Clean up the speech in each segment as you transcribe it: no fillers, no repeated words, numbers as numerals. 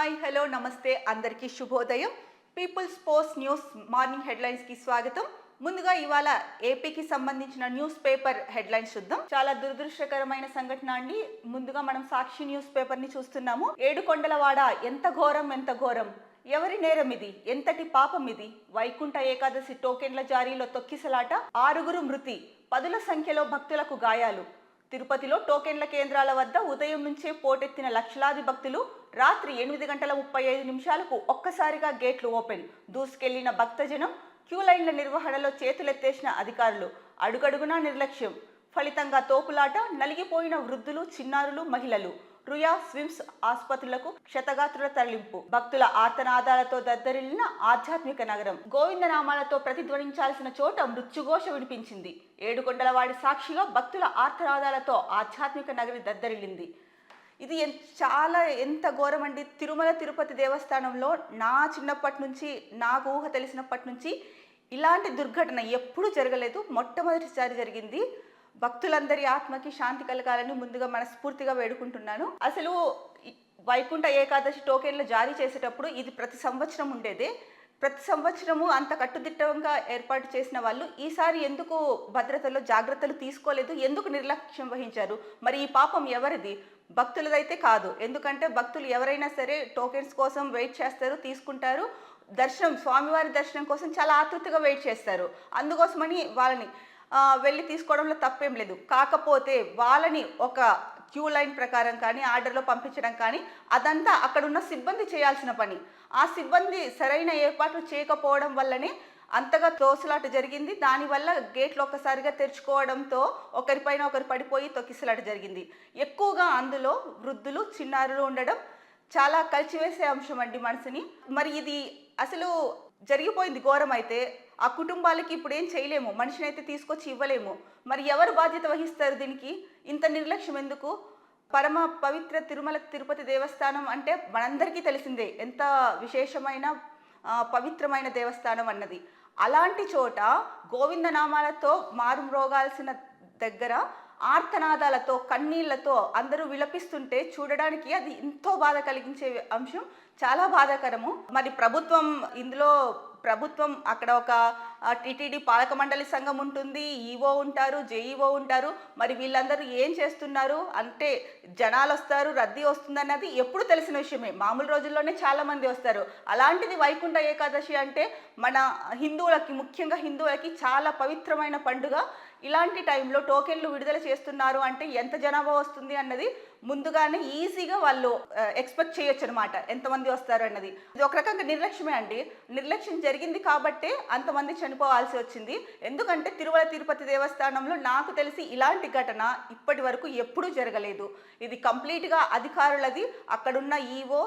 Hi hello నమస్తే అందరికీ శుభోదయం. People's Post News morning headlines కి స్వాగతం. ముందుగా ఇవాళ ఏపీకి సంబంధించిన న్యూస్ పేపర్ హెడ్లైన్స్ చూద్దాం. చాలా దురదృష్టకరమైన సంఘటన అండి. ముందుగా మనం సాక్షి న్యూస్ పేపర్ ని చూస్తున్నాము. ఏడుకొండలవాడ ఎంత ఘోరం ఎంత ఘోరం, ఎవరి నేరం ఇది, ఎంతటి పాపం ఇది. వైకుంఠ ఏకాదశి టోకెన్ల జారీలో తొక్కిసలాట, 6 మృతి, పదుల సంఖ్యలో భక్తులకు గాయాలు. తిరుపతిలో టోకెన్ల కేంద్రాల వద్ద ఉదయం నుంచే పోటెత్తిన లక్షలాది భక్తులు. రాత్రి 8:35 ఒక్కసారిగా గేట్లు ఓపెన్. దూసుకెళ్లిన భక్తజనం. క్యూ లైన్ల నిర్వహణలో చేతులెత్తేసిన అధికారులు. అడుగడుగునా నిర్లక్ష్యం. ఫలితంగా తోపులాట, నలిగిపోయిన వృద్ధులు, చిన్నారులు, మహిళలు. రుయా స్విమ్స్ ఆసుపత్రులకు క్షతగాత్రుల తరలింపు. భక్తుల ఆర్తనాదాలతో దద్దరిల్లిన ఆధ్యాత్మిక నగరం. గోవిందనామాలతో ప్రతిధ్వనించాల్సిన చోట మృత్యుఘోష వినిపించింది. ఏడుకొండలవాడి సాక్షిగా భక్తుల ఆర్తనాదాలతో ఆధ్యాత్మిక నగరి దద్దరిల్లింది. ఇది చాలా ఎంత ఘోరం అండి. తిరుమల తిరుపతి దేవస్థానంలో నా చిన్నప్పటి నుంచి, నాకు ఊహ తెలిసినప్పటి నుంచి ఇలాంటి దుర్ఘటన ఎప్పుడూ జరగలేదు. మొట్టమొదటిసారి జరిగింది. భక్తులందరి ఆత్మకి శాంతి కలగాలని ముందుగా మనస్ఫూర్తిగా వేడుకుంటున్నాను. అసలు వైకుంఠ ఏకాదశి టోకెన్లు జారీ చేసేటప్పుడు ఇది ప్రతి సంవత్సరం ఉండేదే. ప్రతి సంవత్సరము అంత కట్టుదిట్టంగా ఏర్పాటు చేసిన వాళ్ళు ఈసారి ఎందుకు భద్రతలో జాగ్రత్తలు తీసుకోలేదు, ఎందుకు నిర్లక్ష్యం వహించారు? మరి ఈ పాపం ఎవరిది? భక్తులదైతే కాదు. ఎందుకంటే భక్తులు ఎవరైనా సరే టోకెన్స్ కోసం వెయిట్ చేస్తారు, తీసుకుంటారు. దర్శనం, స్వామివారి దర్శనం కోసం చాలా ఆతృతగా వెయిట్ చేస్తారు. అందుకోసమని వాళ్ళని వెళ్ళి తీసుకోవడంలో తప్పేం లేదు. కాకపోతే వాళ్ళని ఒక క్యూ లైన్ ప్రకారం కానీ ఆర్డర్లో పంపించడం కానీ అదంతా అక్కడున్న సిబ్బంది చేయాల్సిన పని. ఆ సిబ్బంది సరైన ఏర్పాట్లు చేయకపోవడం వల్లనే అంతగా తోసులాట జరిగింది. దానివల్ల గేట్లు ఒక్కసారిగా తెరుచుకోవడంతో ఒకరిపైన ఒకరు పడిపోయి తొక్కిసలాట జరిగింది. ఎక్కువగా అందులో వృద్ధులు, చిన్నారులు ఉండడం చాలా కలిచివేసే అంశం అండి మనసుని. మరి ఇది అసలు జరిగిపోయింది ఘోరం. అయితే ఆ కుటుంబాలకి ఇప్పుడు ఏం చేయలేము, మనిషిని అయితే తీసుకొచ్చి ఇవ్వలేము. మరి ఎవరు బాధ్యత వహిస్తారు దీనికి? ఇంత నిర్లక్ష్యం ఎందుకు? పరమ పవిత్ర తిరుమల తిరుపతి దేవస్థానం అంటే మనందరికీ తెలిసిందే ఎంత విశేషమైన పవిత్రమైన దేవస్థానం అన్నది. అలాంటి చోట గోవిందనామాలతో మారుమ్రోగాల్సిన దగ్గర ఆర్తనాదాలతో, కన్నీళ్లతో అందరూ విలపిస్తుంటే చూడడానికి అది ఎంతో బాధ కలిగించే అంశం. చాలా బాధాకరము. మరి ప్రభుత్వం అక్కడ ఒక టీటీడీ పాలక మండలి సంఘం ఉంటుంది, ఈవో ఉంటారు, జేఈఓ ఉంటారు. మరి వీళ్ళందరూ ఏం చేస్తున్నారు అంటే జనాలు వస్తారు, రద్దీ వస్తుందన్నది ఎప్పుడు తెలిసిన విషయమే. మామూలు రోజుల్లోనే చాలా మంది వస్తారు. అలాంటిది వైకుంఠ ఏకాదశి అంటే మన హిందువులకి, ముఖ్యంగా హిందువులకి చాలా పవిత్రమైన పండుగ. ఇలాంటి టైంలో టోకెన్లు విడుదల చేస్తున్నారు అంటే ఎంత జనాభా వస్తుంది అన్నది ముందుగానే ఈజీగా వాళ్ళు ఎక్స్పెక్ట్ చేయొచ్చు అనమాట, ఎంతమంది వస్తారు అన్నది. ఇది ఒక రకంగా నిర్లక్ష్యమే అండి. నిర్లక్ష్యం జరిగింది కాబట్టే అంతమంది చనిపోవాల్సి వచ్చింది. ఎందుకంటే తిరుమల తిరుపతి దేవస్థానంలో నాకు తెలిసి ఇలాంటి ఘటన ఇప్పటి వరకు ఎప్పుడూ జరగలేదు. ఇది కంప్లీట్గా అధికారులది. అక్కడున్న ఈవో,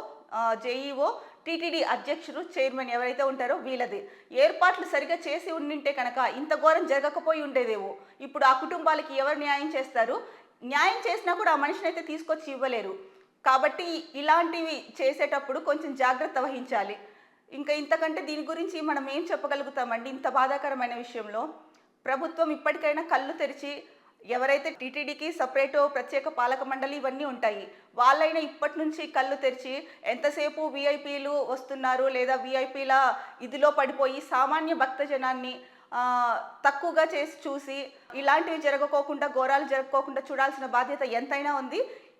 జేఈఓ, టీటీడీ అధ్యక్షుడు, చైర్మన్ ఎవరైతే ఉంటారో వీళ్ళది. ఏర్పాట్లు సరిగా చేసి ఉండింటే కనుక ఇంత ఘోరం జరగకపోయి ఉండేదేమో. ఇప్పుడు ఆ కుటుంబాలకి ఎవరు న్యాయం చేస్తారు? న్యాయం చేసినా కూడా ఆ మనిషిని అయితే తీసుకొచ్చి ఇవ్వలేరు. కాబట్టి ఇలాంటివి చేసేటప్పుడు కొంచెం జాగ్రత్త వహించాలి. ఇంకా ఇంతకంటే దీని గురించి మనం ఏం చెప్పగలుగుతామండి? ఇంత బాధాకరమైన విషయంలో ప్రభుత్వం ఇప్పటికైనా కళ్ళు తెరిచి, ఎవరైతే టీటీడీకి సపరేటు ప్రత్యేక పాలక మండలి ఇవన్నీ ఉంటాయి, వాళ్ళైనా ఇప్పటి నుంచి కళ్ళు తెరిచి ఎంతసేపు వీఐపీలు వస్తున్నారు లేదా వీఐపీల ఇదిలో పడిపోయి సామాన్య భక్తజనాన్ని తక్కువగా చేసి చూసి ఇలాంటివి జరగకోకుండా, ఘోరాలు జరగకోకుండా చూడాల్సిన బాధ్యత ఎంతైనా ఉంది.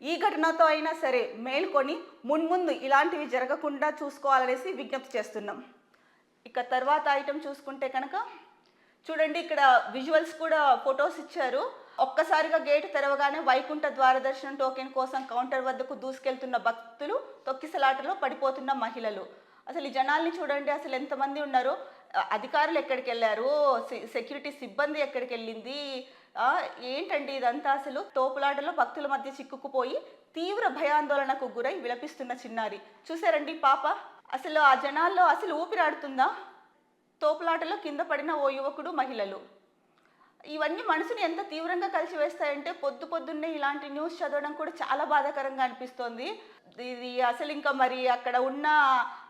ఈ ఘటనతో అయినా సరే మేల్కొని మున్ముందు ఇలాంటివి జరగకుండా చూసుకోవాలనేసి విజ్ఞప్తి చేస్తున్నాం. ఇక తర్వాత ఐటెం చూసుకుంటే కనుక చూడండి, ఇక్కడ విజువల్స్ కూడా ఫొటోస్ ఇచ్చారు. ఒక్కసారిగా గేటు తెరవగానే వైకుంఠ ద్వార దర్శనం టోకెన్ కోసం కౌంటర్ వద్దకు దూసుకెళ్తున్న భక్తులు, తొక్కిసలాటలో పడిపోతున్న మహిళలు. అసలు ఈ జనాల్ని చూడండి, అసలు ఎంతమంది ఉన్నారు. అధికారులు ఎక్కడికి వెళ్ళారు, సెక్యూరిటీ సిబ్బంది ఎక్కడికి వెళ్ళింది, ఏంటండి ఇదంతా? అసలు తోపులాటలో భక్తుల మధ్య చిక్కుకుపోయి తీవ్ర భయాందోళనకు గురై విలపిస్తున్న చిన్నారి. చూసారండి పాప? అసలు ఆ జనాల్లో అసలు ఊపిరాడుతుందా? తోపులాటలో కింద పడిన ఓ యువకుడు, మహిళలు. ఇవన్నీ మనసుని ఎంత తీవ్రంగా కలిసివేస్తాయంటే పొద్దున్నే ఇలాంటి న్యూస్ చదవడం కూడా చాలా బాధాకరంగా అనిపిస్తోంది. ఇది అసలు ఇంకా మరి అక్కడ ఉన్న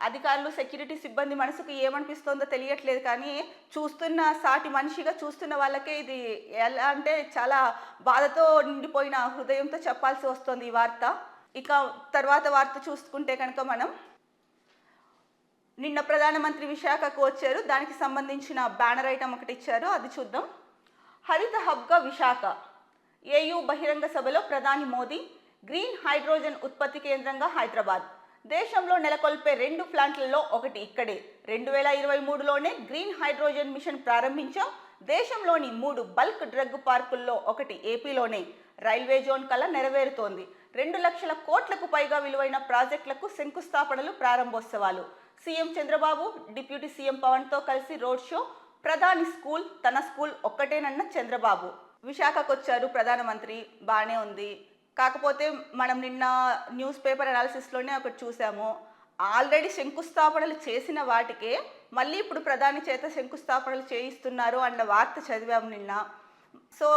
అధికారులు, సెక్యూరిటీ సిబ్బంది మనసుకు ఏమనిపిస్తోందో తెలియట్లేదు. కానీ చూస్తున్న సాటి మనిషిగా చూస్తున్న వాళ్ళకే ఇది ఎలా అంటే చాలా బాధతో నిండిపోయిన హృదయంతో చెప్పాల్సి వస్తుంది ఈ వార్త. ఇక తర్వాత వార్త చూసుకుంటే కనుక మనం నిన్న ప్రధానమంత్రి విశాఖకు వచ్చారు. దానికి సంబంధించిన బ్యానర్ ఐటమ్ ఒకటి ఇచ్చారు, అది చూద్దాం. హరిత హబ్గా విశాఖ. ఏయూ బహిరంగ సభలో ప్రధాని మోదీ. గ్రీన్ హైడ్రోజన్ ఉత్పత్తి కేంద్రంగా హైదరాబాద్. దేశంలో నెలకొల్పే 2 ప్లాంట్లలో ఒకటి ఇక్కడే. 2023లోనే గ్రీన్ హైడ్రోజన్ మిషన్ ప్రారంభించాం. దేశంలోని 3 బల్క్ డ్రగ్ పార్కుల్లో ఒకటి ఏపీలోనే. రైల్వే జోన్ కల నెరవేరుతోంది. 2 లక్షల కోట్లకు పైగా విలువైన ప్రాజెక్టులకు శంకుస్థాపనలు, ప్రారంభోత్సవాలు. సీఎం చంద్రబాబు డిప్యూటీ సీఎం పవన్తో కలిసి రోడ్ షో. ప్రధాని స్కూల్, తన స్కూల్ ఒక్కటేనన్న చంద్రబాబు. విశాఖకు వచ్చారు ప్రధానమంత్రి, బాగానే ఉంది. కాకపోతే మనం నిన్న న్యూస్ పేపర్ అనాలిసిస్లోనే ఒకటి చూసాము. ఆల్రెడీ శంకుస్థాపనలు చేసిన వాటికే మళ్ళీ ఇప్పుడు ప్రధాని చేత శంకుస్థాపనలు చేయిస్తున్నారు అన్న వార్త చదివాము నిన్న. సో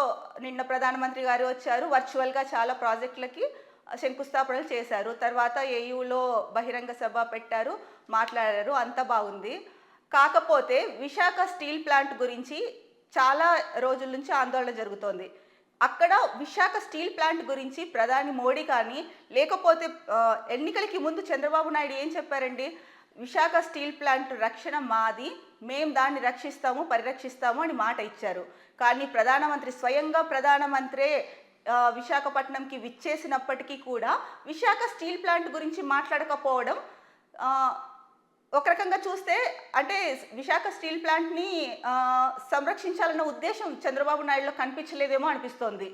నిన్న ప్రధానమంత్రి గారు వచ్చారు, వర్చువల్గా చాలా ప్రాజెక్టులకి శంకుస్థాపనలు చేశారు. తర్వాత ఏయూలో బహిరంగ సభ పెట్టారు, మాట్లాడారు, అంత బాగుంది. కాకపోతే విశాఖ స్టీల్ ప్లాంట్ గురించి చాలా రోజుల నుంచి ఆందోళన జరుగుతోంది. అక్కడ విశాఖ స్టీల్ ప్లాంట్ గురించి ప్రధాని మోడీ కానీ, లేకపోతే ఎన్నికలకి ముందు చంద్రబాబు నాయుడు ఏం చెప్పారండి? విశాఖ స్టీల్ ప్లాంట్ రక్షణ మాది, మేం దాన్ని రక్షిస్తాము, పరిరక్షిస్తాము అని మాట ఇచ్చారు. కానీ ప్రధానమంత్రి స్వయంగా ప్రధానమంత్రే విశాఖపట్నంకి విచ్చేసినప్పటికీ కూడా విశాఖ స్టీల్ ప్లాంట్ గురించి మాట్లాడకపోవడం ఒక రకంగా చూస్తే అంటే విశాఖ స్టీల్ ప్లాంట్ని సంరక్షించాలన్న ఉద్దేశం చంద్రబాబు నాయుడులో కనిపించలేదేమో అనిపిస్తోంది.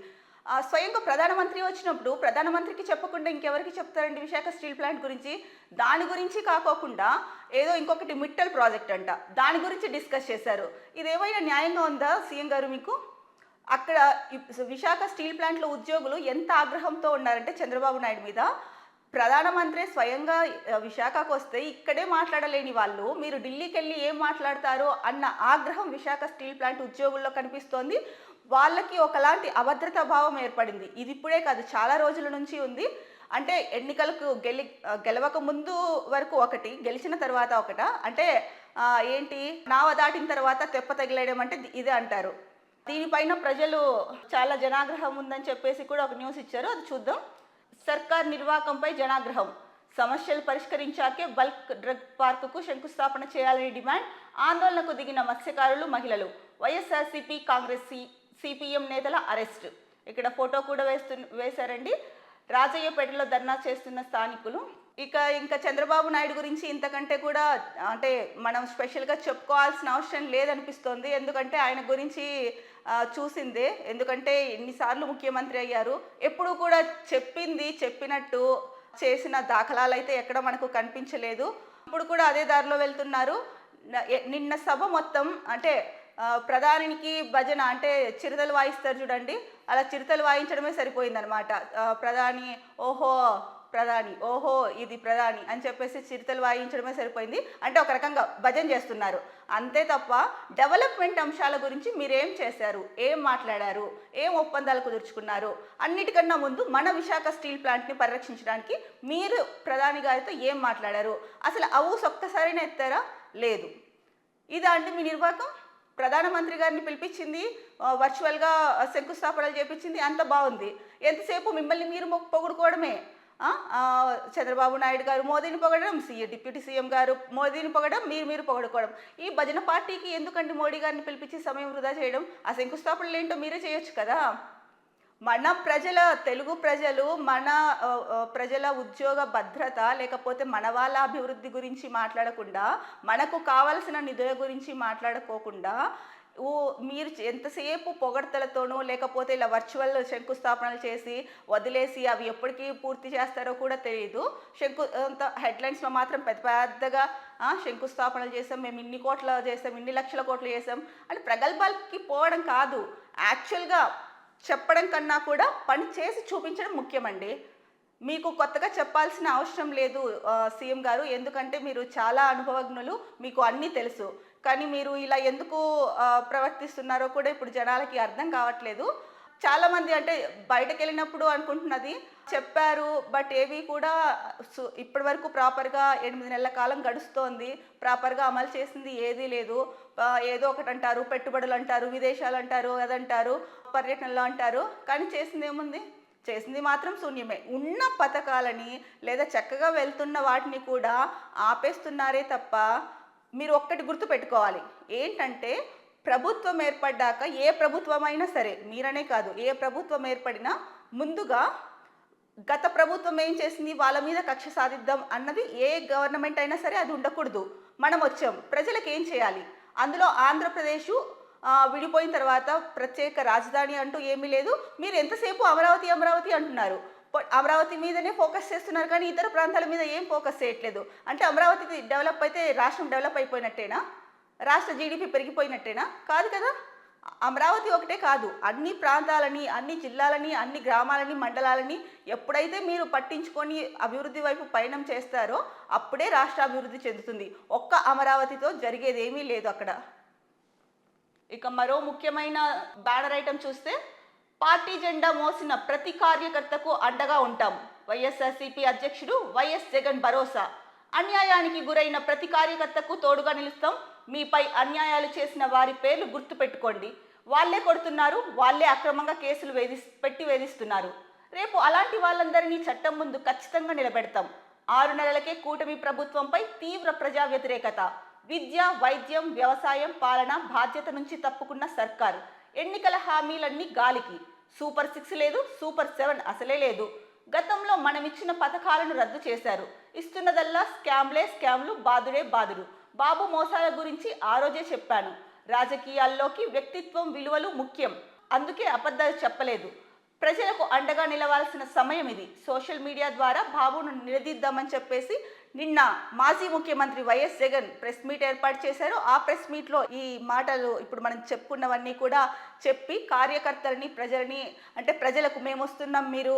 స్వయంగా ప్రధానమంత్రి వచ్చినప్పుడు ప్రధానమంత్రికి చెప్పకుండా ఇంకెవరికి చెప్తారండి విశాఖ స్టీల్ ప్లాంట్ గురించి? దాని గురించి కాకోకుండా ఏదో ఇంకొకటి మిట్టల్ ప్రాజెక్ట్ అంట, దాని గురించి డిస్కస్ చేశారు. ఇదేమైనా న్యాయంగా ఉందా సీఎం గారు మీకు? అక్కడ విశాఖ స్టీల్ ప్లాంట్లో ఉద్యోగులు ఎంత ఆగ్రహంతో ఉన్నారంటే చంద్రబాబు నాయుడు మీద, ప్రధానమంత్రి స్వయంగా విశాఖకు వస్తే ఇక్కడే మాట్లాడలేని వాళ్ళు మీరు ఢిల్లీకి వెళ్ళి ఏం మాట్లాడతారో అన్న ఆగ్రహం విశాఖ స్టీల్ ప్లాంట్ ఉద్యోగుల్లో కనిపిస్తోంది. వాళ్ళకి ఒకలాంటి అభద్రతా భావం ఏర్పడింది. ఇది ఇప్పుడే కాదు, చాలా రోజుల నుంచి ఉంది. అంటే ఎన్నికలకు గెలవక ముందు వరకు ఒకటి, గెలిచిన తర్వాత ఒకట. అంటే ఏంటి, నావ దాటిన తర్వాత తెప్ప తగిలేయడం అంటే ఇదే అంటారు. దీనిపైన ప్రజలు చాలా జనాగ్రహం ఉందని చెప్పేసి కూడా ఒక న్యూస్ ఇచ్చారు, అది చూద్దాం. సర్కార్ నిర్వాహకంపై జనాగ్రహం. సమస్యలు పరిష్కరించాకే బల్క్ డ్రగ్ పార్కుకు శంకుస్థాపన చేయాలని డిమాండ్. ఆందోళనకు దిగిన మత్స్యకారులు, మహిళలు. వైఎస్ఆర్సీపీ, కాంగ్రెస్, సిపిఎం నేతల అరెస్ట్. ఇక్కడ ఫోటో కూడా వేశారండి. రాజయ్యపేటలో ధర్నా చేస్తున్న స్థానికులు. ఇంకా చంద్రబాబు నాయుడు గురించి ఇంతకంటే కూడా అంటే మనం స్పెషల్గా చెప్పుకోవాల్సిన అవసరం లేదనిపిస్తోంది. ఎందుకంటే ఆయన గురించి చూసిందే. ఎందుకంటే ఎన్నిసార్లు ముఖ్యమంత్రి అయ్యారు, ఎప్పుడు కూడా చెప్పినట్టు చేసిన దాఖలాలు అయితే ఎక్కడ మనకు కనిపించలేదు. ఇప్పుడు కూడా అదే దారిలో వెళ్తున్నారు. నిన్న సభ మొత్తం అంటే ప్రధానికి భజన అంటే చిరుతలు వాయిస్తారు చూడండి, అలా చిరుతలు వాయించడమే సరిపోయిందనమాట. ప్రధాని ఓహో ప్రధాని, ఓహో ఇది ప్రధాని అని చెప్పేసి చిరుతలు వాయించడమే సరిపోయింది. అంటే ఒక రకంగా భజన చేస్తున్నారు అంతే తప్ప డెవలప్మెంట్ అంశాల గురించి మీరేం చేశారు, ఏం మాట్లాడారు, ఏం ఒప్పందాలు కుదుర్చుకున్నారు, అన్నిటికన్నా ముందు మన విశాఖ స్టీల్ ప్లాంట్ని పరిరక్షించడానికి మీరు ప్రధాని గారితో ఏం మాట్లాడారు, అసలు ఒక్కసారైనా ఎత్తారా? లేదు. ఇదా అండి మీ నిర్వాహకం? ప్రధానమంత్రి గారిని పిలిపించింది, వర్చువల్గా శంకుస్థాపనలు చేపించింది, అంత బాగుంది. ఎంతసేపు మిమ్మల్ని మీరు పొగుడుకోవడమే. చంద్రబాబు నాయుడు గారు మోదీని పొగడడం, డిప్యూటీ సీఎం గారు మోదీని పొగడడం, మీరు పొగడుకోవడం. ఈ భజన పార్టీకి ఎందుకండి మోడీ గారిని పిలిపించి సమయం వృధా చేయడం? ఆ శంకుస్థాపనలు ఏంటో మీరే చేయొచ్చు కదా. మన తెలుగు ప్రజలు మన ప్రజల ఉద్యోగ భద్రత లేకపోతే మన వాళ్ళ అభివృద్ధి గురించి మాట్లాడకుండా, మనకు కావలసిన నిధుల గురించి మాట్లాడుకోకుండా మీరు ఎంతసేపు పొగడ్తలతోనో లేకపోతే ఇలా వర్చువల్ శంకుస్థాపనలు చేసి వదిలేసి అవి ఎప్పటికీ పూర్తి చేస్తారో కూడా తెలియదు. హెడ్లైన్స్లో మాత్రం పెద్దగా శంకుస్థాపనలు చేసాం, మేము ఇన్ని కోట్ల చేసాం, ఇన్ని లక్షల కోట్లు చేసాం అని ప్రగల్భాలకి పోవడం కాదు. యాక్చువల్గా చెప్పడం కన్నా కూడా పని చేసి చూపించడం ముఖ్యమండి. మీకు కొత్తగా చెప్పాల్సిన అవసరం లేదు సీఎం గారు, ఎందుకంటే మీరు చాలా అనుభవజ్ఞులు, మీకు అన్నీ తెలుసు. కానీ మీరు ఇలా ఎందుకు ప్రవర్తిస్తున్నారో కూడా ఇప్పుడు జనాలకి అర్థం కావట్లేదు. చాలామంది అంటే బయటకు వెళ్ళినప్పుడు అనుకుంటున్నది చెప్పారు, బట్ ఏవి కూడా ఇప్పటి వరకు ప్రాపర్గా 8 నెలల కాలం గడుస్తోంది, ప్రాపర్గా అమలు చేసింది ఏదీ లేదు. ఏదో ఒకటి అంటారు, పెట్టుబడులు అంటారు, విదేశాలు అంటారు, అదంటారు, పర్యటనలు అంటారు, కానీ చేసింది ఏముంది? చేసింది మాత్రం శూన్యమే. ఉన్న పథకాలని లేదా చక్కగా వెళ్తున్న వాటిని కూడా ఆపేస్తున్నారే తప్ప, మీరు ఒక్కటి గుర్తుపెట్టుకోవాలి ఏంటంటే, ప్రభుత్వం ఏర్పడ్డాక ఏ ప్రభుత్వమైనా సరే, మీరనే కాదు ఏ ప్రభుత్వం ఏర్పడినా ముందుగా గత ప్రభుత్వం ఏం చేసింది, వాళ్ళ మీద కక్ష సాధిద్దాం అన్నది ఏ గవర్నమెంట్ అయినా సరే అది ఉండకూడదు. మనం వచ్చాం, ప్రజలకు ఏం చేయాలి. అందులో ఆంధ్రప్రదేశ్ విడిపోయిన తర్వాత ప్రత్యేక రాజధాని అంటూ ఏమీ లేదు. మీరు ఎంతసేపు అమరావతి అమరావతి అంటున్నారు. అమరావతి మీదనే ఫోకస్ చేస్తున్నారు కానీ ఇతర ప్రాంతాల మీద ఏం ఫోకస్ చేయట్లేదు. అంటే అమరావతి డెవలప్ అయితే రాష్ట్రం డెవలప్ అయిపోయినట్టేనా? రాష్ట్ర జీడిపి పెరిగిపోయినట్టేనా? కాదు కదా. అమరావతి ఒకటే కాదు, అన్ని ప్రాంతాలని, అన్ని జిల్లాలని, అన్ని గ్రామాలని, మండలాలని ఎప్పుడైతే మీరు పట్టించుకొని అభివృద్ధి వైపు పయనం చేస్తారో అప్పుడే రాష్ట్ర అభివృద్ధి చెందుతుంది. ఒక్క అమరావతితో జరిగేది ఏమీ లేదు అక్కడ. ఇక మరో ముఖ్యమైన బ్యానర్ ఐటమ్ చూస్తే, పార్టీ జెండా మోసిన ప్రతి కార్యకర్తకు అండగా ఉంటాం, వైఎస్ఆర్సీపీ అధ్యక్షుడు వైఎస్ జగన్ భరోసా. అన్యాయానికి గురైన ప్రతి కార్యకర్తకు తోడుగా నిలుస్తాం. మీపై అన్యాయాలు చేసిన వారి పేర్లు గుర్తుపెట్టుకోండి. వాళ్ళే కొడుతున్నారు, వాళ్ళే అక్రమంగా కేసులు పెట్టి వేధిస్తున్నారు. రేపు అలాంటి వాళ్ళందరినీ చట్టం ముందు ఖచ్చితంగా నిలబెడతాం. 6 నెలలకే కూటమి ప్రభుత్వంపై తీవ్ర ప్రజా వ్యతిరేకత. విద్య, వైద్యం, వ్యవసాయం, పాలన బాధ్యత నుంచి తప్పుకున్న సర్కారు. ఎన్నికల హామీలన్నీ గాలికి. సూపర్ 6 లేదు, సూపర్ 7 అసలే లేదు. గతంలో మనమిచ్చిన పథకాలను రద్దు చేశారు. ఇస్తున్నదల్లా స్కామ్లు, బాదుడే బాదుడు. బాబు మోసాల గురించి ఆ రోజే చెప్పాను. రాజకీయాల్లోకి వ్యక్తిత్వం, విలువలు ముఖ్యం. అందుకే అబద్ధాలు చెప్పలేదు. ప్రజలకు అండగా నిలవాల్సిన సమయం ఇది. సోషల్ మీడియా ద్వారా బాబును నిలదీద్దామని చెప్పేసి నిన్న మాజీ ముఖ్యమంత్రి వైఎస్ జగన్ ప్రెస్ మీట్ ఏర్పాటు చేశారు. ఆ ప్రెస్ మీట్లో ఈ మాటలు ఇప్పుడు మనం చెప్పుకున్నవన్నీ కూడా చెప్పి కార్యకర్తలని, ప్రజలని, అంటే ప్రజలకు మేము వస్తున్నాం, మీరు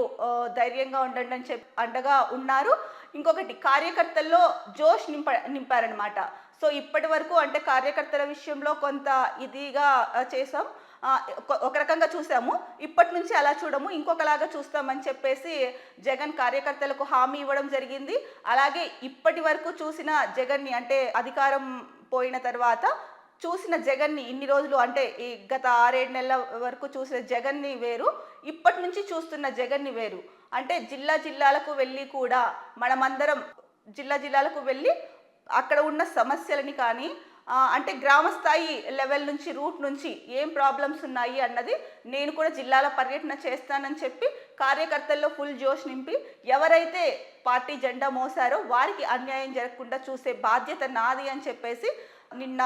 ధైర్యంగా ఉండండి అని అండగా ఉన్నారు. ఇంకొకటి, కార్యకర్తల్లో జోష్ నింపారనమాట. సో ఇప్పటి వరకు అంటే కార్యకర్తల విషయంలో కొంత ఇదిగా చేసాం, ఒక రకంగా చూసాము. ఇప్పటి నుంచి అలా చూడము, ఇంకొకలాగా చూస్తామని చెప్పేసి జగన్ కార్యకర్తలకు హామీ ఇవ్వడం జరిగింది. అలాగే ఇప్పటి వరకు చూసిన జగన్ని, అంటే అధికారం పోయిన తర్వాత చూసిన జగన్ని, ఇన్ని రోజులు అంటే ఈ గత 6-7 నెలల వరకు చూసిన జగన్ని వేరు, ఇప్పటి నుంచి చూస్తున్న జగన్ని వేరు. అంటే జిల్లాలకు వెళ్ళి కూడా మనమందరం జిల్లాలకు వెళ్ళి అక్కడ ఉన్న సమస్యలని కానీ, అంటే గ్రామ స్థాయి లెవెల్ నుంచి, రూట్ నుంచి ఏం ప్రాబ్లమ్స్ ఉన్నాయి అన్నది నేను కూడా జిల్లాల పర్యటన చేస్తానని చెప్పి కార్యకర్తల్లో ఫుల్ జోష్ నింపి, ఎవరైతే పార్టీ జెండా మోసారో వారికి అన్యాయం జరగకుండా చూసే బాధ్యత నాది అని చెప్పేసి నిన్న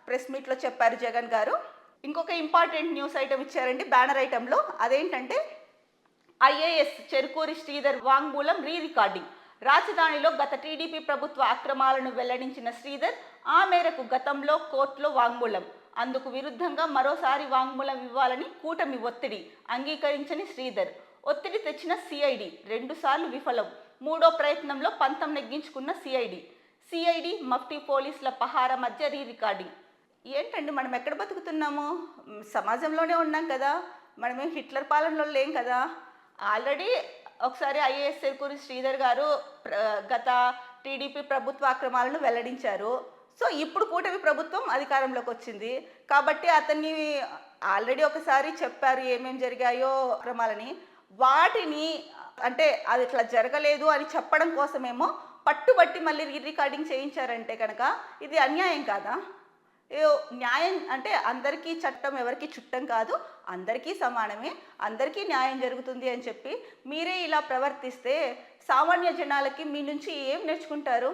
ప్రెస్ మీట్లో చెప్పారు జగన్ గారు. ఇంకొక ఇంపార్టెంట్ న్యూస్ ఐటమ్ ఇచ్చారండి బ్యానర్ ఐటంలో. అదేంటంటే, ఐఏఎస్ చెరుకూరి శ్రీధర్ వాంగ్మూలం రికార్డింగ్. రాజధానిలో గత టీడీపీ ప్రభుత్వ అక్రమాలను వెల్లడించిన శ్రీధర్ ఆ మేరకు గతంలో కోర్టులో వాంగ్మూలం. అందుకు విరుద్ధంగా మరోసారి వాంగ్మూలం ఇవ్వాలని కూటమి ఒత్తిడి. అంగీకరించని శ్రీధర్. ఒత్తిడి తెచ్చిన సిఐడి 2 సార్లు విఫలం. 3వ ప్రయత్నంలో పంతం నెగ్గించుకున్న సిఐడి మఫ్టీ పోలీసుల పహారా మధ్య రికార్డింగ్. ఏంటండి, మనం ఎక్కడ బతుకుతున్నాము? సమాజంలోనే ఉన్నాం కదా, మనమేం హిట్లర్ పాలనలో లేం కదా. ఆల్రెడీ ఒకసారి ఐఏఎస్ చెరుకూరి శ్రీధర్ గారు గత టీడీపీ ప్రభుత్వ అక్రమాలను వెల్లడించారు. సో ఇప్పుడు కూటమి ప్రభుత్వం అధికారంలోకి వచ్చింది కాబట్టి అతన్ని ఆల్రెడీ ఒకసారి చెప్పారు ఏమేమి జరిగాయో అక్రమాలని. వాటిని అంటే అది ఇట్లా జరగలేదు అని చెప్పడం కోసమేమో పట్టుబట్టి మళ్ళీ రికార్డింగ్ చేయించారంటే కనుక ఇది అన్యాయం కాదా? న్యాయం అంటే అందరికీ చట్టం ఎవరికి చుట్టం కాదు, అందరికీ సమానమే, అందరికీ న్యాయం జరుగుతుంది అని చెప్పి మీరే ఇలా ప్రవర్తిస్తే సామాన్య జనాలకి మీ నుంచి ఏం నేర్చుకుంటారు?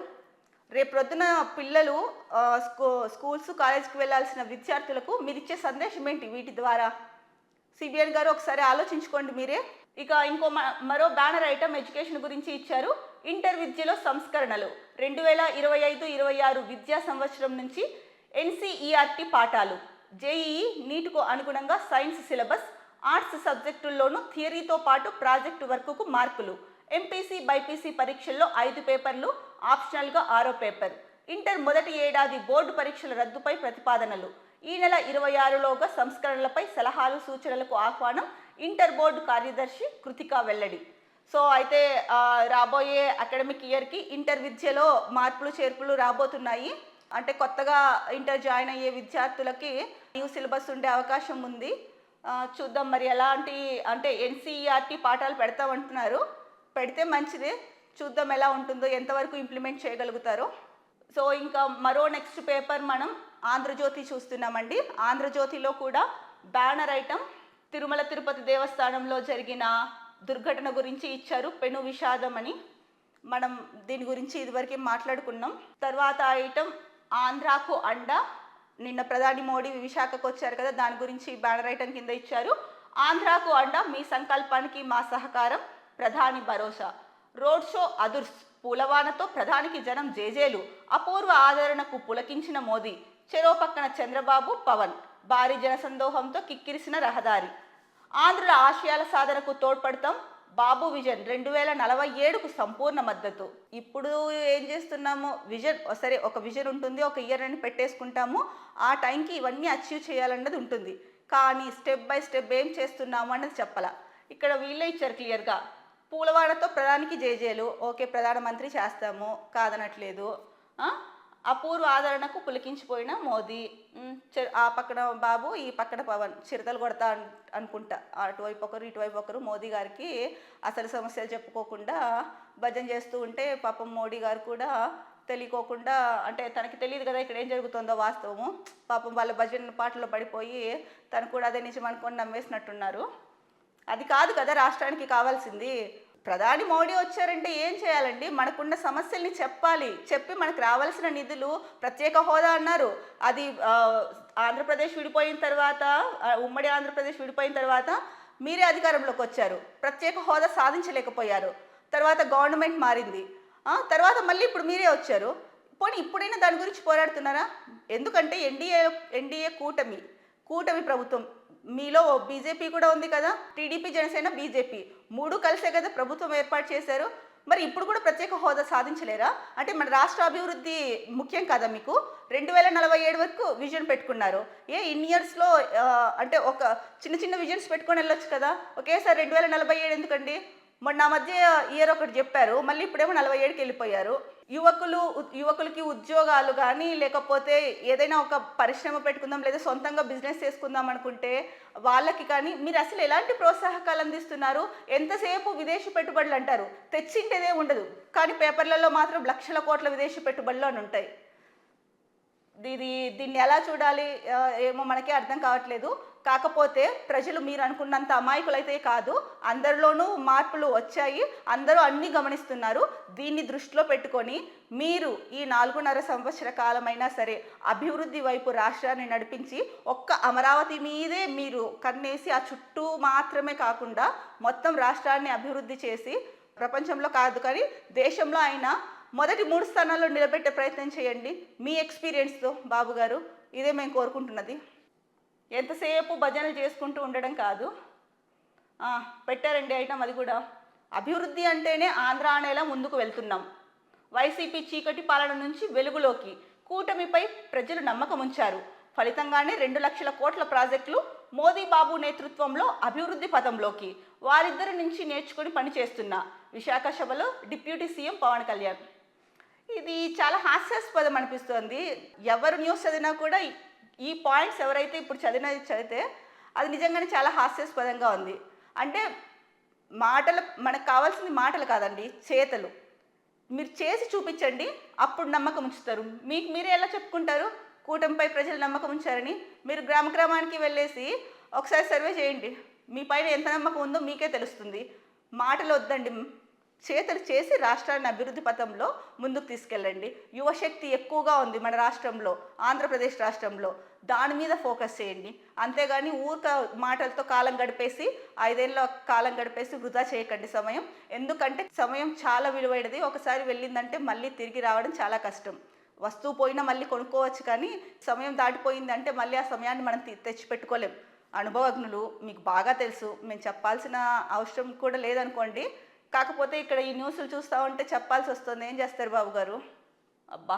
రేపొద్దున పిల్లలు స్కూల్స్, కాలేజ్కి వెళ్ళాల్సిన విద్యార్థులకు మీరు ఇచ్చే సందేశం ఏంటి వీటి ద్వారా? సిబిఎన్ గారు ఒకసారి ఆలోచించుకోండి మీరే. ఇక ఇంకో మరో బ్యానర్ ఐటమ్ ఎడ్యుకేషన్ గురించి ఇచ్చారు. ఇంటర్ విద్యలో సంస్కరణలు. 2025-26 విద్యా సంవత్సరం నుంచి NCERT పాఠాలు, జేఈఈ నీట్కు అనుగుణంగా సైన్స్ సిలబస్, ఆర్ట్స్ సబ్జెక్టుల్లోనూ థియరీతో పాటు ప్రాజెక్టు వర్కుకు మార్కులు. ఎంపీసీ, బైపీసీ పరీక్షల్లో 5 పేపర్లు, ఆప్షనల్గా 6వ పేపర్. ఇంటర్ మొదటి ఏడాది బోర్డు పరీక్షల రద్దుపై ప్రతిపాదనలు. ఈ నెల 26లోగా సంస్కరణలపై సలహాలు, సూచనలకు ఆహ్వానం. ఇంటర్ బోర్డు కార్యదర్శి కృతికా వెల్లడి. సో అయితే రాబోయే అకాడమిక్ ఇయర్కి ఇంటర్ విద్యలో మార్పులు, చేర్పులు రాబోతున్నాయి. అంటే కొత్తగా ఇంటర్ జాయిన్ అయ్యే విద్యార్థులకి న్యూ సిలబస్ ఉండే అవకాశం ఉంది. చూద్దాం మరి ఎలాంటి అంటే ఎన్సీఈఆర్టీ పాఠాలు పెడతామంటున్నారు. పెడితే మంచిదే, చూద్దాం ఎలా ఉంటుందో, ఎంతవరకు ఇంప్లిమెంట్ చేయగలుగుతారో. సో ఇంకా మరో నెక్స్ట్ పేపర్ మనం ఆంధ్రజ్యోతి చూస్తున్నామండి. ఆంధ్రజ్యోతిలో కూడా బ్యానర్ ఐటమ్ తిరుమల తిరుపతి దేవస్థానంలో జరిగిన దుర్ఘటన గురించి ఇచ్చారు, పెను విషాదం అని. మనం దీని గురించి ఇదివరకే మాట్లాడుకున్నాం. తర్వాత ఐటమ్ ఆంధ్రాకు అండ, నిన్న ప్రధాని మోడీ విశాఖకు వచ్చారు కదా, దాని గురించి బ్యానర్ ఐటమ్ కింద ఇచ్చారు. ఆంధ్రాకు అండ, మీ సంకల్పానికి మా సహకారం, ప్రధాని భరోసా. రోడ్ షో అదుర్స్, పూలవానతో ప్రధానికి జనం జేజేలు, అపూర్వ ఆదరణకు పులకించిన మోదీ, చెరో పక్కన చంద్రబాబు పవన్, భారీ జనసందోహంతో కిక్కిరిసిన రహదారి. ఆంధ్రుల ఆశయాల సాధనకు తోడ్పడతాం, బాబు విజన్ 2047కు సంపూర్ణ మద్దతు. ఇప్పుడు ఏం చేస్తున్నాము, విజన్ సరే, ఒక విజన్ ఉంటుంది, ఒక ఇయర్ అని పెట్టేసుకుంటాము, ఆ టైంకి ఇవన్నీ అచీవ్ చేయాలన్నది ఉంటుంది. కానీ స్టెప్ బై స్టెప్ ఏం చేస్తున్నాము అన్నది చెప్పాల. ఇక్కడ వీళ్ళే ఇచ్చారు క్లియర్గా, పూలవాడతో ప్రధానికి జేజేలు, ఓకే ప్రధానమంత్రి చేస్తాము, కాదనట్లేదు. అపూర్వ ఆదరణకు పులికించిపోయిన మోదీ, ఆ పక్కన బాబు ఈ పక్కన పవన్, చిరతలు కొడతా అనుకుంటా, అటువైపు ఒకరు ఇటువైపు ఒకరు మోదీ గారికి అసలు సమస్యలు చెప్పుకోకుండా భజన చేస్తూ ఉంటే పాపం మోడీ గారు కూడా తెలియకోకుండా, అంటే తనకి తెలియదు కదా ఇక్కడ ఏం జరుగుతుందో వాస్తవము, పాపం వాళ్ళ భజన పాటలో పడిపోయి తను కూడా అదే నిజం అనుకొని నమ్మేసినట్టున్నారు. అది కాదు కదా రాష్ట్రానికి కావాల్సింది. ప్రధాని మోడీ వచ్చారంటే ఏం చేయాలండి, మనకున్న సమస్యల్ని చెప్పాలి, చెప్పి మనకు రావాల్సిన నిధులు, ప్రత్యేక హోదా అన్నారు, అది ఆంధ్రప్రదేశ్ విడిపోయిన తర్వాత, ఉమ్మడి ఆంధ్రప్రదేశ్ విడిపోయిన తర్వాత మీరే అధికారంలోకి వచ్చారు, ప్రత్యేక హోదా సాధించలేకపోయారు, తర్వాత గవర్నమెంట్ మారింది, తర్వాత మళ్ళీ ఇప్పుడు మీరే వచ్చారు, పోనీ ఇప్పుడైనా దాని గురించి పోరాడుతున్నారా? ఎందుకంటే ఎన్డీఏ కూటమి ప్రభుత్వం, మీలో బీజేపీ కూడా ఉంది కదా, టీడీపీ జనసేన బీజేపీ మూడు కలిసే కదా ప్రభుత్వం ఏర్పాటు చేశారు. మరి ఇప్పుడు కూడా ప్రత్యేక హోదా సాధించలేరా? అంటే మన రాష్ట్ర అభివృద్ధి ముఖ్యం కదా మీకు? 2047 వరకు విజన్ పెట్టుకున్నారు. ఇన్ ఇయర్స్లో అంటే ఒక చిన్న చిన్న విజన్స్ పెట్టుకొని వెళ్ళొచ్చు కదా, ఒకేసారి 2047 ఎందుకండి? మొన్న మధ్య ఇయర్ ఒకటి చెప్పారు, మళ్ళీ ఇప్పుడేమో 47కి వెళ్ళిపోయారు. యువకులకి ఉద్యోగాలు కానీ, లేకపోతే ఏదైనా ఒక పరిశ్రమ పెట్టుకుందాం, లేదా సొంతంగా బిజినెస్ చేసుకుందాం అనుకుంటే వాళ్ళకి కానీ మీరు అసలు ఎలాంటి ప్రోత్సాహకాలు అందిస్తున్నారు? ఎంతసేపు విదేశీ పెట్టుబడులు అంటారు, తెచ్చింటేదే ఉండదు, కానీ పేపర్లలో మాత్రం లక్షల కోట్ల విదేశీ పెట్టుబడులు అని ఉంటాయి. దీన్ని ఎలా చూడాలి ఏమో మనకే అర్థం కావట్లేదు. కాకపోతే ప్రజలు మీరు అనుకున్నంత అమాయకులైతే కాదు, అందరిలోనూ మార్పులు వచ్చాయి, అందరూ అన్నీ గమనిస్తున్నారు. దీన్ని దృష్టిలో పెట్టుకొని మీరు ఈ 4.5 సంవత్సర కాలమైనా సరే అభివృద్ధి వైపు రాష్ట్రాన్ని నడిపించి, ఒక్క అమరావతి మీదే మీరు కన్నేసి ఆ చుట్టూ మాత్రమే కాకుండా మొత్తం రాష్ట్రాన్ని అభివృద్ధి చేసి, ప్రపంచంలో కాదు కానీ దేశంలో అయినా మొదటి 3 స్థానాల్లో నిలబెట్టే ప్రయత్నం చేయండి మీ ఎక్స్పీరియన్స్తో బాబు గారు. ఇదే మేము కోరుకుంటున్నది. ఎంతసేపు భజనలు చేసుకుంటూ ఉండడం కాదు. పెట్టారండి ఐటమ్, అది కూడా అభివృద్ధి అంటేనే ఆంధ్ర అనేలా ముందుకు వెళ్తున్నాం. వైసీపీ చీకటి పాలన నుంచి వెలుగులోకి, కూటమిపై ప్రజలు నమ్మకం ఉంచారు, ఫలితంగానే 2 లక్షల కోట్ల ప్రాజెక్టులు, మోదీ బాబు నేతృత్వంలో అభివృద్ధి పథంలోకి, వారిద్దరి నుంచి నేర్చుకుని పనిచేస్తున్న విశాఖ సభలో డిప్యూటీ సీఎం పవన్ కళ్యాణ్. ఇది చాలా హాస్యాస్పదం అనిపిస్తుంది. ఎవరు న్యూస్ చదివినా కూడా ఈ పాయింట్స్ ఎవరైతే ఇప్పుడు చదివితే అది నిజంగానే చాలా హాస్యాస్పదంగా ఉంది. అంటే మనకు కావాల్సింది మాటలు కాదండి, చేతలు. మీరు చేసి చూపించండి, అప్పుడు నమ్మకం ఉంచుతారు. మీకు మీరే ఎలా చెప్పుకుంటారు కూటమిపై ప్రజలు నమ్మకం ఉంచారని? మీరు గ్రామానికి వెళ్ళేసి ఒకసారి సర్వే చేయండి, మీ పైన ఎంత నమ్మకం ఉందో మీకే తెలుస్తుంది. మాటలు వద్దండి, చేతలు చేసి రాష్ట్రాన్ని అభివృద్ధి పథంలో ముందుకు తీసుకెళ్ళండి. యువశక్తి ఎక్కువగా ఉంది మన రాష్ట్రంలో, ఆంధ్రప్రదేశ్ రాష్ట్రంలో, దాని మీద ఫోకస్ చేయండి. అంతేగాని మాటలతో కాలం గడిపేసి 5 ఏళ్ళ కాలం గడిపేసి వృధా చేయకండి సమయం. ఎందుకంటే సమయం చాలా విలువైనది. ఒకసారి వెళ్ళిందంటే మళ్ళీ తిరిగి రావడం చాలా కష్టం. వస్తువు పోయినా మళ్ళీ కొనుక్కోవచ్చు, కానీ సమయం దాటిపోయిందంటే మళ్ళీ ఆ సమయాన్ని మనం తెచ్చిపెట్టుకోలేం. అనుభవజ్ఞులు, మీకు బాగా తెలుసు, మేము చెప్పాల్సిన అవసరం కూడా లేదనుకోండి. కాకపోతే ఇక్కడ ఈ న్యూస్లు చూస్తూ ఉంటే చెప్పాల్సి వస్తుంది. ఏం చేస్తారు బాబు గారు? అబ్బా,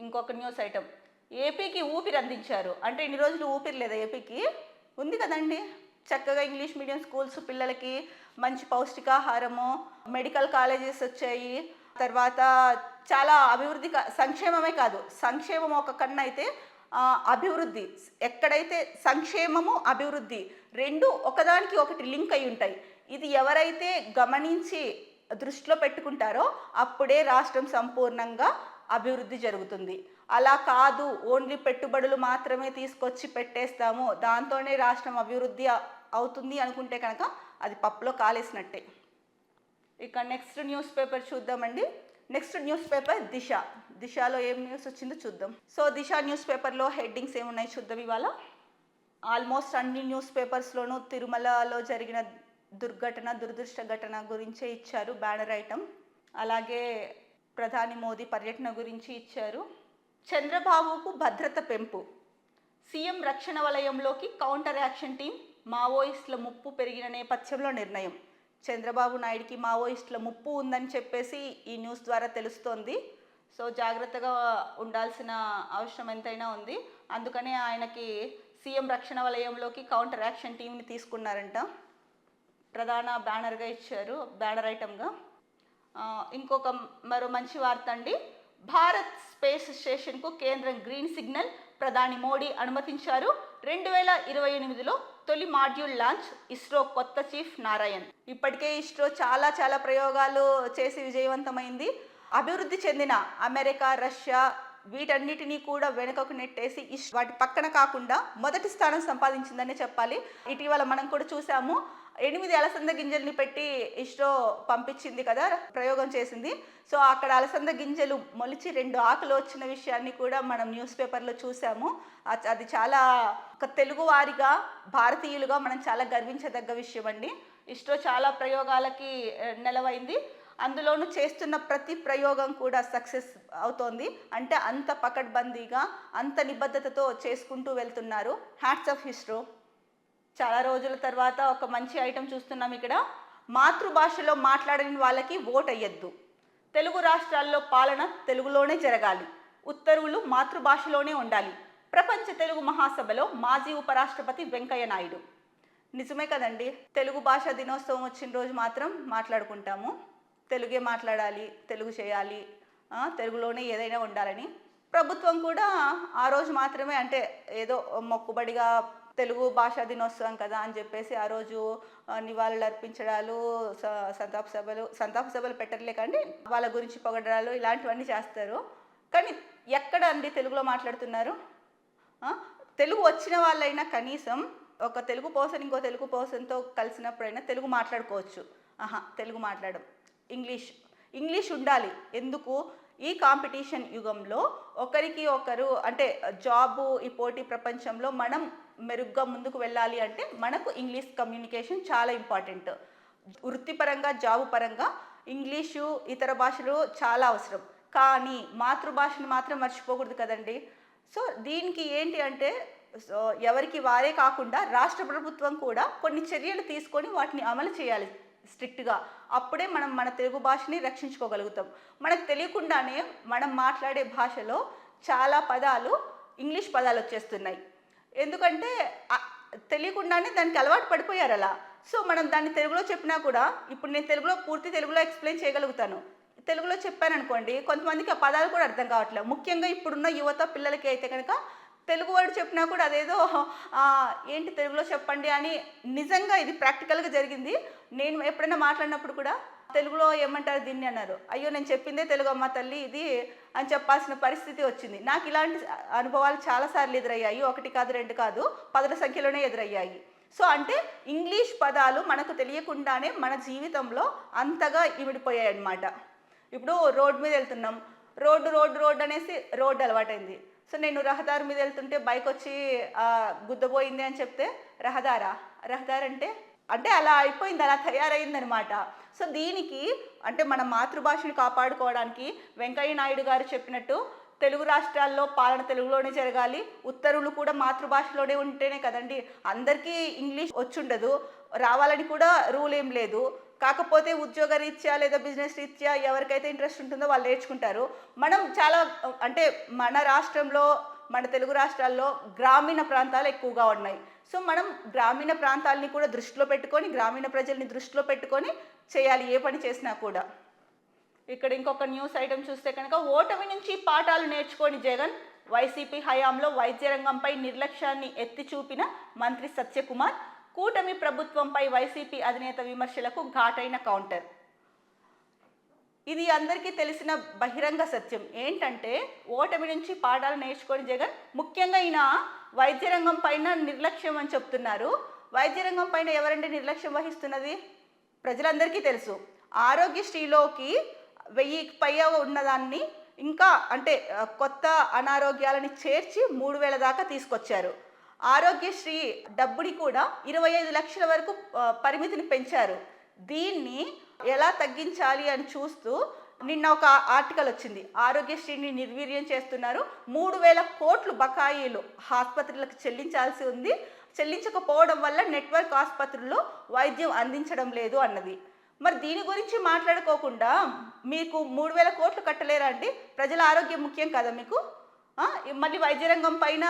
ఇంకొక న్యూస్ ఐటమ్, ఏపీకి ఊపిరి అందించారు. అంటే ఇన్ని రోజులు ఊపిరి లేదా ఏపీకి? ఉంది కదండి, చక్కగా ఇంగ్లీష్ మీడియం స్కూల్స్, పిల్లలకి మంచి పౌష్టికాహారము, మెడికల్ కాలేజెస్ వచ్చాయి, తర్వాత చాలా అభివృద్ధి, సంక్షేమమే కాదు, సంక్షేమం ఒక కన్ను అయితే అభివృద్ధి, ఎక్కడైతే సంక్షేమము అభివృద్ధి రెండు ఒకదానికి ఒకటి లింక్ అయి ఉంటాయి. ఇది ఎవరైతే గమనించి దృష్టిలో పెట్టుకుంటారో అప్పుడే రాష్ట్రం సంపూర్ణంగా అభివృద్ధి జరుగుతుంది. అలా కాదు, ఓన్లీ పెట్టుబడులు మాత్రమే తీసుకొచ్చి పెట్టేస్తాము, దాంతోనే రాష్ట్రం అభివృద్ధి అవుతుంది అనుకుంటే కనుక అది పప్పులో కాలేసినట్టే. ఇక నెక్స్ట్ న్యూస్ పేపర్ చూద్దామండి. నెక్స్ట్ న్యూస్ పేపర్ దిశలో ఏం న్యూస్ వచ్చిందో చూద్దాం. సో దిశ న్యూస్ పేపర్లో హెడ్డింగ్స్ ఏమున్నాయి చూద్దాం. ఇవాళ ఆల్మోస్ట్ అన్ని న్యూస్ పేపర్స్లోనూ తిరుమలలో జరిగిన దురదృష్ట ఘటన గురించే ఇచ్చారు బ్యానర్ ఐటమ్. అలాగే ప్రధాని మోదీ పర్యటన గురించి ఇచ్చారు. చంద్రబాబుకు భద్రత పెంపు, సీఎం రక్షణ వలయంలోకి కౌంటర్ యాక్షన్ టీం, మావోయిస్టుల ముప్పు పెరిగిన నేపథ్యంలో నిర్ణయం. చంద్రబాబు నాయుడికి మావోయిస్టుల ముప్పు ఉందని చెప్పేసి ఈ న్యూస్ ద్వారా తెలుస్తోంది. సో జాగ్రత్తగా ఉండాల్సిన అవసరం ఎంతైనా ఉంది. అందుకనే ఆయనకి సీఎం రక్షణ వలయంలోకి కౌంటర్ యాక్షన్ టీంని తీసుకున్నారంట. ప్రధాన బ్యానర్గా ఇచ్చారు, బ్యానర్ ఐటమ్గా. మరో మంచి వార్త అండి. భారత్ స్పేస్ స్టేషన్కు కేంద్రం గ్రీన్ సిగ్నల్, ప్రధాని మోడీ అనుమతించారు. 2028లో తొలి మాడ్యూల్ లాంచ్, ఇస్రో కొత్త చీఫ్ నారాయణ్. ఇప్పటికే ఇస్రో చాలా ప్రయోగాలు చేసి విజయవంతమైంది. అభివృద్ధి చెందిన అమెరికా, రష్యా వీటన్నిటినీ కూడా వెనుకకు నెట్టేసి వాటి పక్కన కాకుండా మొదటి స్థానం సంపాదించిందని చెప్పాలి. ఇటీవల మనం కూడా చూసాము, 8 అలసంద గింజల్ని పెట్టి ఇస్రో పంపించింది కదా, ప్రయోగం చేసింది. సో అక్కడ అలసంద గింజలు మొలిచి 2 ఆకులు వచ్చిన విషయాన్ని కూడా మనం న్యూస్ పేపర్లో చూసాము. అది చాలా ఒక తెలుగు వారిగా, భారతీయులుగా మనం చాలా గర్వించదగ్గ విషయం అండి. ఇస్రో చాలా ప్రయోగాలకి నెలవైంది. అందులోనూ చేస్తున్న ప్రతి ప్రయోగం కూడా సక్సెస్ అవుతోంది. అంటే అంత పకడ్బందీగా, అంత నిబద్ధతతో చేసుకుంటూ వెళ్తున్నారు. Hats off ISRO. చాలా రోజుల తర్వాత ఒక మంచి ఐటెం చూస్తున్నాం ఇక్కడ. మాతృభాషలో మాట్లాడని వాళ్ళకి ఓట్ అయ్యొద్దు, తెలుగు రాష్ట్రాల్లో పాలన తెలుగులోనే జరగాలి, ఉత్తర్వులు మాతృభాషలోనే ఉండాలి, ప్రపంచ తెలుగు మహాసభలో మాజీ ఉపరాష్ట్రపతి వెంకయ్య నాయుడు. నిజమే కదండి, తెలుగు భాషా దినోత్సవం వచ్చిన రోజు మాత్రం మాట్లాడుకుంటాము, తెలుగే మాట్లాడాలి, తెలుగు చేయాలి, తెలుగులోనే ఏదైనా ఉండాలని. ప్రభుత్వం కూడా ఆ రోజు మాత్రమే, అంటే ఏదో మొక్కుబడిగా తెలుగు భాషా దినోత్సవం కదా అని చెప్పేసి ఆ రోజు నివాళులు అర్పించడాలు, సంతాప సభలు పెట్టర్లే కానీ వాళ్ళ గురించి పొగడాలు ఇలాంటివన్నీ చేస్తారు. కానీ ఎక్కడ అండి తెలుగులో మాట్లాడుతున్నారు? తెలుగు వచ్చిన వాళ్ళైనా కనీసం ఒక తెలుగు పర్సన్ ఇంకో తెలుగు పర్సన్తో కలిసినప్పుడైనా తెలుగు మాట్లాడుకోవచ్చు. తెలుగు మాట్లాడడం, ఇంగ్లీష్ ఉండాలి. ఎందుకు? ఈ కాంపిటీషన్ యుగంలో ఒకరికి ఒకరు, అంటే జాబు, ఈ పోటీ ప్రపంచంలో మనం మెరుగ్గా ముందుకు వెళ్ళాలి అంటే మనకు ఇంగ్లీష్ కమ్యూనికేషన్ చాలా ఇంపార్టెంట్. వృత్తిపరంగా, జాబు పరంగా ఇంగ్లీషు, ఇతర భాషలు చాలా అవసరం. కానీ మాతృభాషను మాత్రం మర్చిపోకూడదు కదండి. సో దీనికి ఏంటి అంటే, ఎవరికి వారే కాకుండా రాష్ట్ర ప్రభుత్వం కూడా కొన్ని చర్యలు తీసుకొని వాటిని అమలు చేయాలి స్ట్రిక్ట్గా. అప్పుడే మనం మన తెలుగు భాషని రక్షించుకోగలుగుతాం. మనకు తెలియకుండానే మనం మాట్లాడే భాషలో చాలా పదాలు ఇంగ్లీష్ పదాలు వచ్చేస్తున్నాయి. ఎందుకంటే తెలియకుండానే దానికి అలవాటు పడిపోయారు అలా. సో మనం దాన్ని తెలుగులో చెప్పినా కూడా, ఇప్పుడు నేను పూర్తి తెలుగులో ఎక్స్ప్లెయిన్ చేయగలుగుతాను. తెలుగులో చెప్పాను అనుకోండి, కొంతమందికి ఆ పదాలు కూడా అర్థం కావట్లేదు. ముఖ్యంగా ఇప్పుడున్న యువత పిల్లలకి అయితే కనుక తెలుగు వర్డ్ చెప్పినా కూడా అదేదో ఏంటి తెలుగులో చెప్పండి అని. నిజంగా ఇది ప్రాక్టికల్గా జరిగింది. నేను ఎప్పుడైనా మాట్లాడినప్పుడు కూడా తెలుగులో ఏమంటారు దీన్ని అన్నారు. అయ్యో నేను చెప్పిందే తెలుగు అమ్మ తల్లి ఇది అని చెప్పాల్సిన పరిస్థితి వచ్చింది. నాకు ఇలాంటి అనుభవాలు చాలాసార్లు ఎదురయ్యాయి. 1 కాదు 2 కాదు, 10ల సంఖ్యలోనే ఎదురయ్యాయి. సో అంటే ఇంగ్లీష్ పదాలు మనకు తెలియకుండానే మన జీవితంలో అంతగా ఇమిడిపోయాయి అన్నమాట. ఇప్పుడు రోడ్డు మీద వెళ్తున్నాం, రోడ్డు అనేసి రోడ్డు అలవాటైంది. సో నేను రహదారి మీద వెళ్తుంటే బైక్ వచ్చి గుద్దబోయింది అని చెప్తే రహదారి అంటే అలా అయిపోయింది, అలా తయారైందనమాట. సో దీనికి అంటే మన మాతృభాషను కాపాడుకోవడానికి వెంకయ్య నాయుడు గారు చెప్పినట్టు తెలుగు రాష్ట్రాల్లో పాలన తెలుగులోనే జరగాలి, ఉత్తర్వులు కూడా మాతృభాషలోనే ఉంటేనే కదండి. అందరికీ ఇంగ్లీష్ వచ్చుండదు, రావాలని కూడా రూల్ ఏం లేదు. కాకపోతే ఉద్యోగ రీత్యా లేదా బిజినెస్ రీత్యా ఎవరికైతే ఇంట్రెస్ట్ ఉంటుందో వాళ్ళు నేర్చుకుంటారు. మనం చాలా అంటే మన రాష్ట్రంలో, మన తెలుగు రాష్ట్రాల్లో గ్రామీణ ప్రాంతాలు ఎక్కువగా ఉన్నాయి. సో మనం గ్రామీణ ప్రాంతాలని కూడా దృష్టిలో పెట్టుకొని, గ్రామీణ ప్రజల్ని దృష్టిలో పెట్టుకొని చేయాలి ఏ పని చేసినా కూడా. ఇక్కడ ఇంకొక న్యూస్ ఐటమ్ చూస్తే కనుక, ఓటమి నుంచి పాఠాలు నేర్చుకోని జగన్, వైసీపీ హయాంలో వైద్య రంగంపై నిర్లక్ష్యాన్ని ఎత్తి చూపిన మంత్రి సత్యకుమార్. కూటమి ప్రభుత్వంపై వైసీపీ అధినేత విమర్శలకు ఘాటైన కౌంటర్. ఇది అందరికీ తెలిసిన బహిరంగ సత్యం. ఏంటంటే ఓటమి నుంచి పాఠాలు నేర్చుకొని జగన్ ముఖ్యంగా ఈయన వైద్య రంగం పైన నిర్లక్ష్యం అని చెప్తున్నారు. వైద్య రంగం పైన ఎవరంటే నిర్లక్ష్యం వహిస్తున్నది ప్రజలందరికీ తెలుసు. ఆరోగ్యశ్రీలోకి 1000 పైగా ఉన్నదాన్ని ఇంకా అంటే కొత్త అనారోగ్యాలని చేర్చి 3000 దాకా తీసుకొచ్చారు. ఆరోగ్యశ్రీ డబ్బుని కూడా 25 లక్షల వరకు పరిమితిని పెంచారు. దీన్ని ఎలా తగ్గించాలి అని చూస్తూ నిన్న ఒక ఆర్టికల్ వచ్చింది. ఆరోగ్యశ్రీని నిర్వీర్యం చేస్తున్నారు, 3000 కోట్లు బకాయిలు ఆసుపత్రులకు చెల్లించాల్సి ఉంది, చెల్లించకపోవడం వల్ల నెట్వర్క్ ఆసుపత్రుల్లో వైద్యం అందించడం లేదు అన్నది. మరి దీని గురించి మాట్లాడుకోకుండా మీకు 3000 కోట్లు కట్టలేరా అండి? ప్రజల ఆరోగ్యం ముఖ్యం కదా మీకు? మళ్ళీ వైద్య రంగం పైన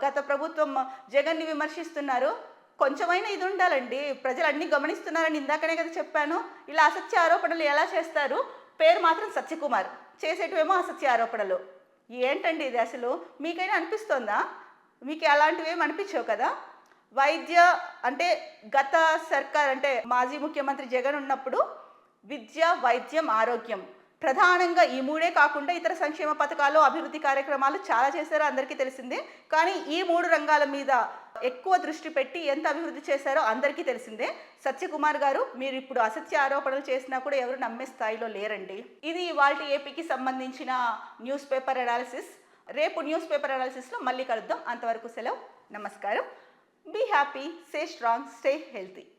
గత ప్రభుత్వం జగన్ని విమర్శిస్తున్నారు. కొంచెమైనా ఇది ఉండాలండి. ప్రజలు అన్నీ గమనిస్తున్నారని ఇందాకనే కదా చెప్పాను. ఇలా అసత్య ఆరోపణలు ఎలా చేస్తారు? పేరు మాత్రం సత్యకుమార్, చేసేటివేమో అసత్య ఆరోపణలు. ఏంటండి ఇది అసలు? మీకైనా అనిపిస్తోందా? మీకు అలాంటివి ఏమి అనిపించవు కదా? వైద్య అంటే గత సర్కార్ అంటే మాజీ ముఖ్యమంత్రి జగన్ ఉన్నప్పుడు విద్య, వైద్యం, ఆరోగ్యం ప్రధానంగా ఈ మూడే కాకుండా ఇతర సంక్షేమ పథకాలు, అభివృద్ధి కార్యక్రమాలు చాలా చేశారో అందరికీ తెలిసిందే. కానీ ఈ 3 రంగాల మీద ఎక్కువ దృష్టి పెట్టి ఎంత అభివృద్ధి చేశారో అందరికీ తెలిసిందే. సత్యకుమార్ గారు, మీరు ఇప్పుడు అసత్య ఆరోపణలు చేసినా కూడా ఎవరు నమ్మే స్థాయిలో లేరండి. ఇది ఇవాల్టి ఏపీకి సంబంధించిన న్యూస్ పేపర్ అనాలిసిస్. రేపు న్యూస్ పేపర్ అనాలిసిస్లో మళ్ళీ కలుద్దాం. అంతవరకు సెలవు, నమస్కారం. Be happy, stay strong, stay healthy.